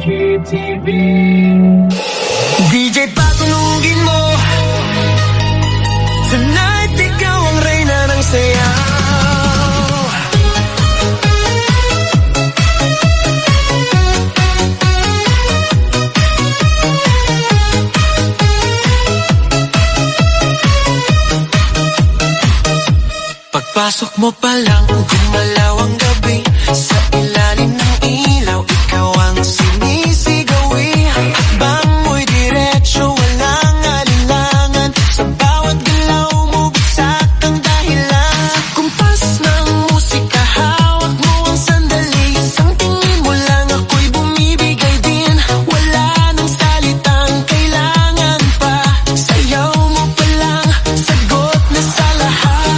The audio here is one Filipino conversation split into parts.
YGTV. DJ patunugin mo, tonight ikaw ang reyna ng sayaw. Pagpasok mo pa lang, gumalaw ang gabi. Sa ilalim ng ilaw, ikaw ang sinisigawi. Hakbang mo'y diretsyo, walang alinlangan. Sa bawat galaw mo, bagsak ang dahilan. Kumpas ng musika, hawak mo ang sandali. Isang tingin mo lang, ako'y bumibigay din. Wala nang salitang kailangan pa. Sayaw mo pa lang, sagot na sa lahat.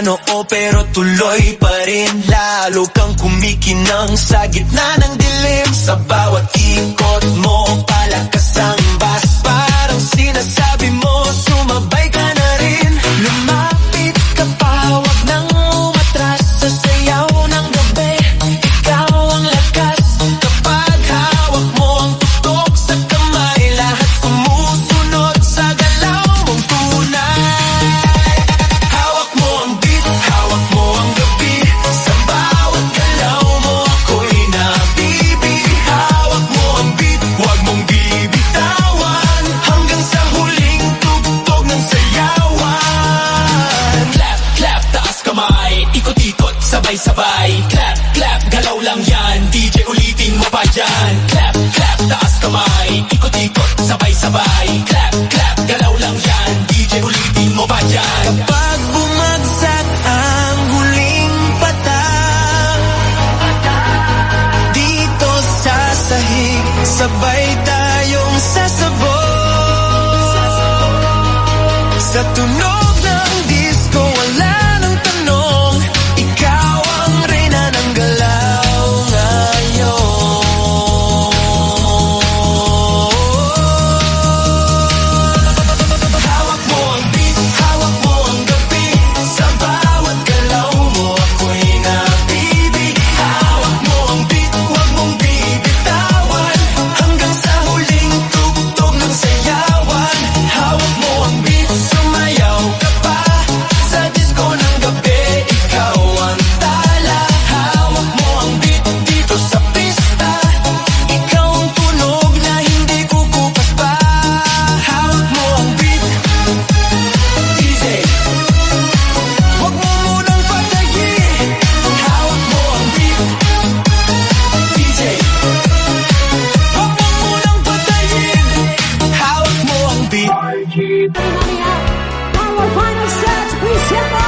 Oo, pero tuloy pa rin. Lalo kang kumikinang sa gitna ng dilim. Sa bawat ikot mo, palakas ang bas. Parang sinasabi mo, sumabay ka na rin. Lumapit ka pa, wag nang umatras. Sa sayaw ng gabi, ikaw ang lakas. Kapag hawak mo ang tutok sa kamay, lahat sumusunod sa galaw mong tunay. Hawak mo ang beat, hawak mo ang gabi. Sa bawat galaw mo, ako'y nabibi. Hawak mo ang beat, huwag mong bibitawan. Hanggang sa huling tugtog ng sayawan. Clap, clap, taas kamay. Ikot-ikot, sabay-sabay. Clap, clap, galaw lang yan. DJ ulitin mo pa dyan. Clap, clap, taas kamay. Ikot-ikot, sabay-sabay. Clap, clap, galaw lang yan. DJ ulitin mo pa dyan. Kapag bumagsak ang huling patak, dito sa sahig, sabay tayong sasabog. Sa tunog ng disco, wala nang tanong. Ikaw ang reyna ng galaw ngayon. Hawak mo ang beat, hawak mo ang gabi. Sa bawat galaw mo, ako'y nabibi. Hawak mo ang beat, huwag mong bibitawan. Hanggang sa huling tugtog ng sayawan. Hawak mo ang beat, sumayaw ka pa. Sa disco ng gabi, ikaw ang tala. Hawak mo ang beat dito sa pista. Ikaw ang tunog na hindi kukupas pa. Hawak mo ang beat, DJ, huwag mo munang patayin. Hawak mo ang beat, DJ, huwag mo munang patayin. Hawak mo ang beat. Our final set, please stand by.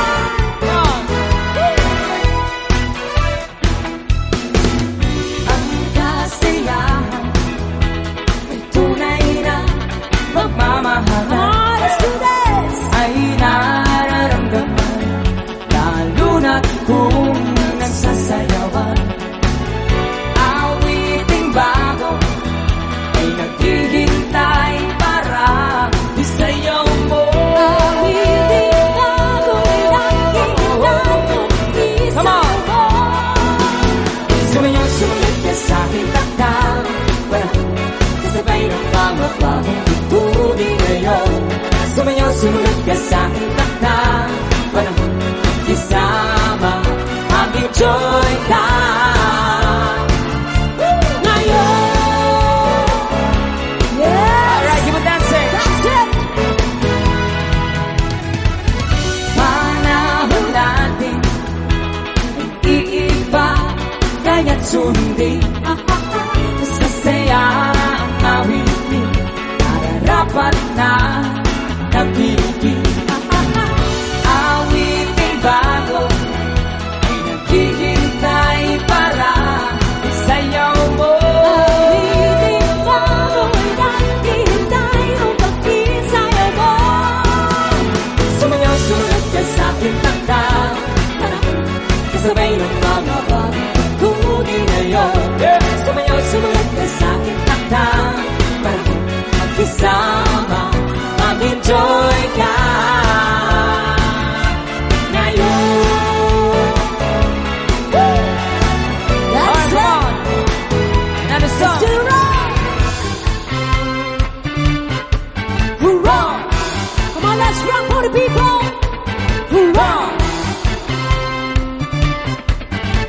Ang kasiyahan ay tunay na magmamahalan. Ay nararamdaman, lalo na't kung nagsasayawan. Awiting bago ay naghihintay para isayaw mo. Awiting bago ay naghihintay isayaw mo. Sumayaw, sumunod ka sa aking takdang. Kasabay ng mga bagong tugtugin ngayon. Sumayaw, sumunod ka sa aking takdang. Panahon isama aking joy time. Ngayon. Yes! Alright, keep on dancing. That's it! Panahon natin iiba, kaya't sundin. Masasaya ang awitin, nararapat na nabibig. Awiting bago ay naghihintay para isayaw mo. Kasabay ng mga pagtutugin ngayon Sumayaw, sumunod ka sa aking takta Para magkasama, mag-enjoy ka ngayon. That's it! Another song! Let's do it! Hoorah! Come on, let's rock for the people! Hoorah!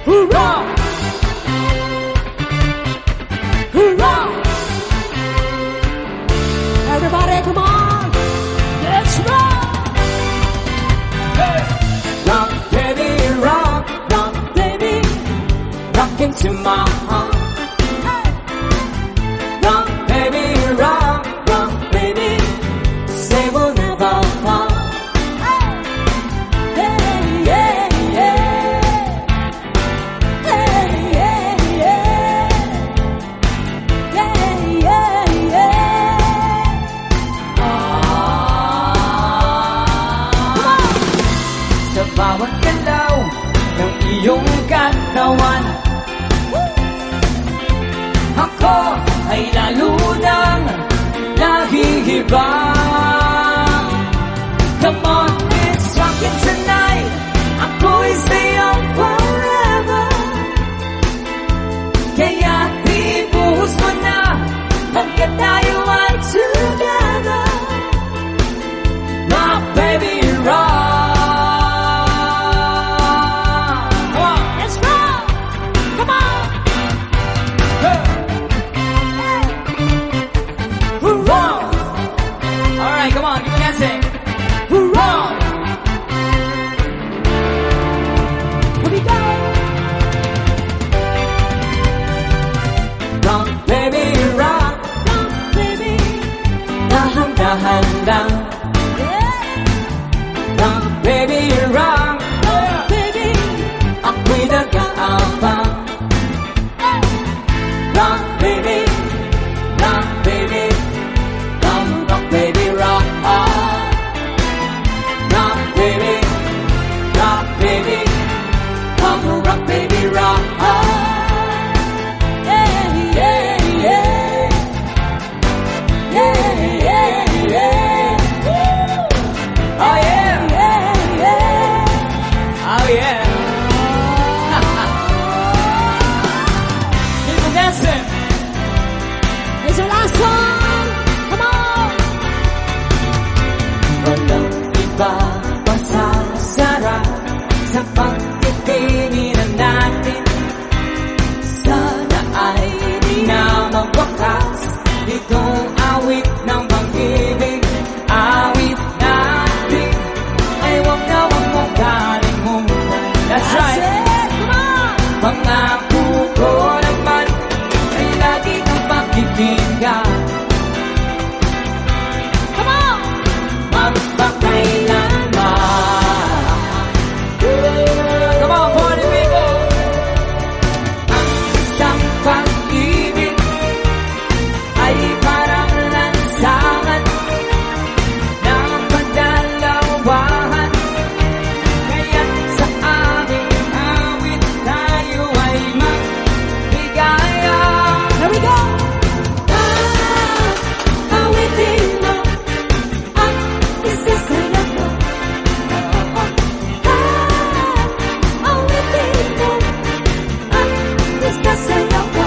Hoorah! Hoorah! Everybody, come on! Let's rock! Hey! Rock, baby, rock, rock, baby, rock into my heart. Hey! Rock, baby, rock, rock, baby, say we'll never part. Hey, yeah, yeah. Hey, yeah, yeah. Yeah, yeah, yeah. Come on! Sa bawat galaw ng iyong katawan ako ay lalo nang nahihiba. Come on, it's rockin' tonight. Ako'y sa'yo forever. Kaya ibuhos mo na hanggat tayo ay together. Rock, baby, rock. Come on, let's rock. Come on. Hey. Hoorah. All right, come on, keep on dancing. Hoorah. Here we go. Rock, baby, rock. Rock, baby. Dahan-dahan lang. Rock, baby, rock. Rock, baby. Ako'y nag-aabang. Rock, baby. Rock, baby. Come, rock, baby, rock. Rock, baby. Rock, baby. Come, rock, baby, rock. Yeah, yeah, yeah. Yeah, yeah, yeah. Oh, yeah. Yeah, yeah. Oh, yeah. Keep on dancing. It's your last one. Come on. Walang iba pang sasarap sa pagtitingin natin. Sana ay di na magwakas itong awit ng pag-ibig. Awit natin ay wag na wag mong kalimutan. That's right. Come on. Pangako ko naman ay lagi kang pakikinggan. Come on. Magpakailanman. Come on, party people. Ang isang pag-ibig ay parang lansangan ng pagdalawahan. Kaya't sa aming awit tayo ay magbigaya. Here we go! Awitin mo ang isa sa'yo ko. Awitin mo ang isa sa'yo ko.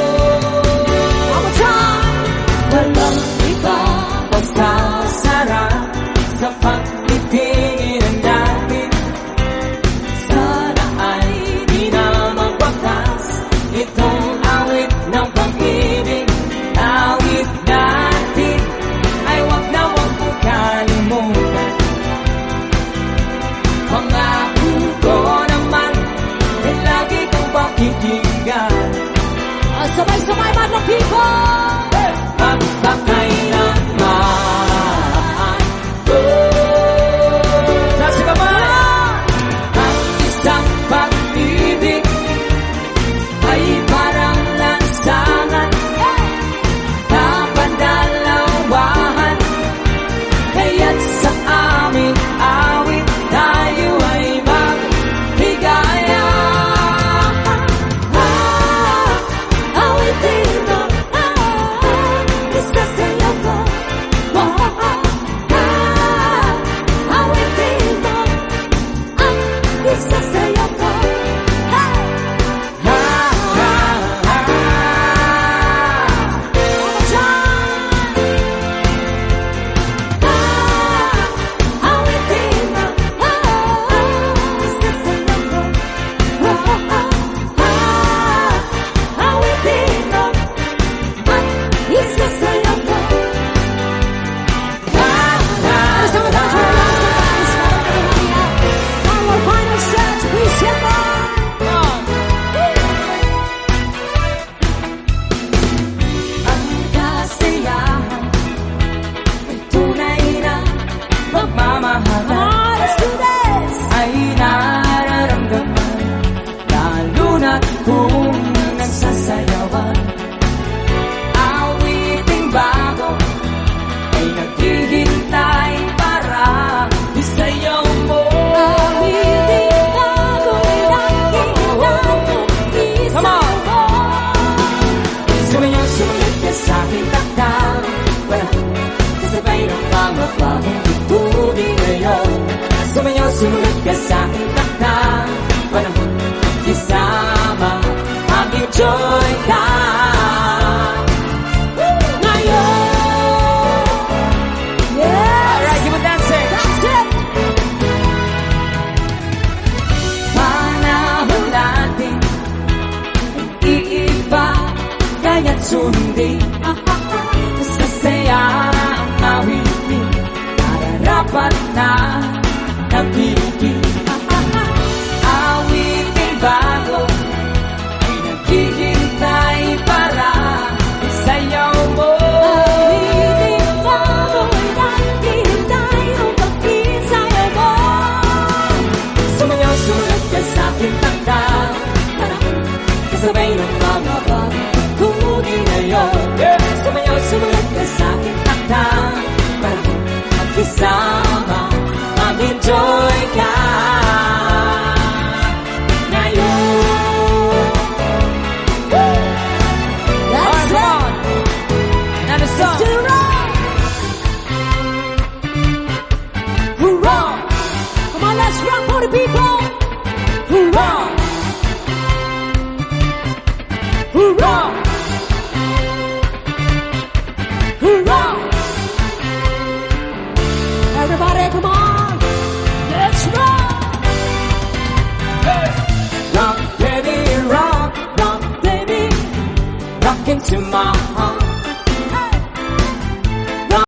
One more time! Walang iba pang sasarap sa pagtitingin natin. Sana ay di na magwakas itong awit ng pag-ibig. Awit natin ay wag na wag mong kalimutan. Pangako ko naman ay lagi kang pakikinggan. Sabay-sabay mga people! Magpakailanman. Taas ka kamay! Ang isang pag-ibig ay parang lansangan sumunod ka sa aking takdang Well, kasabay ng mga bagong titubig ngayon Sumayaw, sumunod ka sa aking takdang Panahon isama mag-enjoy ka ngayon. Yes! Alright, keep on dancing! That's it! Panahon natin iiba kaya't sundin Sasaya ang awitin Nararapat na nabigin Awitin bago Pinaghihintay para sayaw mo Awitin bago Pinaghihintay ang pagkisayaw mo Sumayaw, sumunod ka sa aking takdang Kasabay ng mga bagong tugtugin ngayon Sumayaw, sumunod ka sa aking takdang Para magkisama, mag-enjoy ka ngayon That's it! Another song! Let's do it! Hoorah! Come on, let's rock for the people! Hoorah! Hoorah! Hoorah! Everybody, come on! Let's rock! Hey! Rock, baby, rock, rock, baby, rock into my heart.